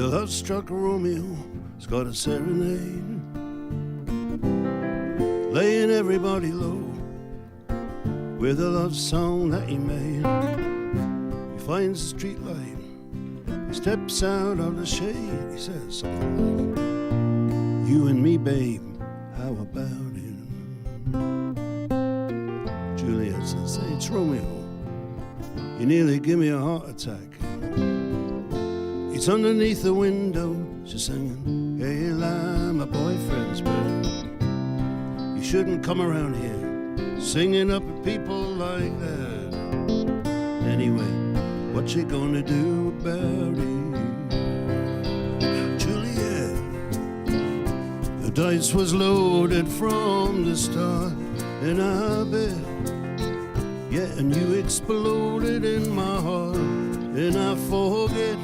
love-struck Romeo's got a serenade, laying everybody low with a love song that he made. He finds the street light, he steps out of the shade. He says something like, "You and me, babe, how about it?" Juliet says, "Hey, it's Romeo. You nearly give me a heart attack." It's underneath the window, she's singing, "Hey, lie, my boyfriend's back. You shouldn't come around here singing up at people like that. Anyway, what you gonna do about it?" Juliet, the dice was loaded from the start, and I bet, yeah, and you exploded in my heart, and I forget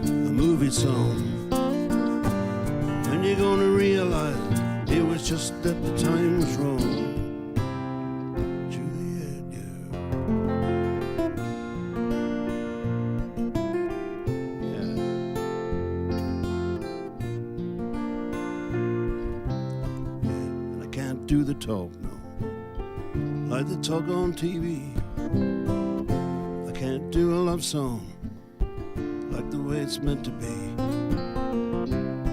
a movie song. When you gonna realize it was just that the time was wrong? Juliet, yeah. Yeah. Yeah, and I can't do the talk, no, like the talk on TV. I can't do a love song like the way it's meant to be.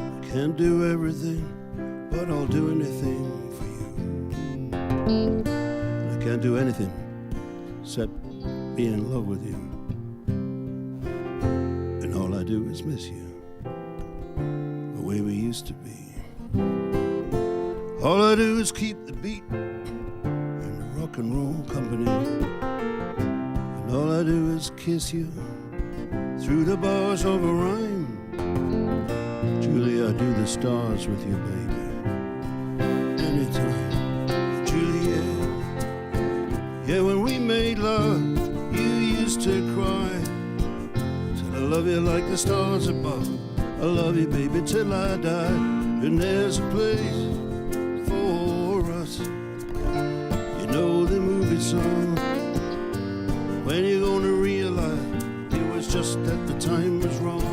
I can't do everything, but I'll do anything for you. I can't do anything except be in love with you. And all I do is miss you, the way we used to be. All I do is keep the beat in the rock and roll company. And all I do is kiss you through the bars of a rhyme. Julie, I do the stars with you, baby, anytime. Juliet, yeah, when we made love, you used to cry. Said, "I love you like the stars above. I love you, baby, till I die. And there's a place for us." You know the movie song. When you gonna realize it was just that the time was wrong?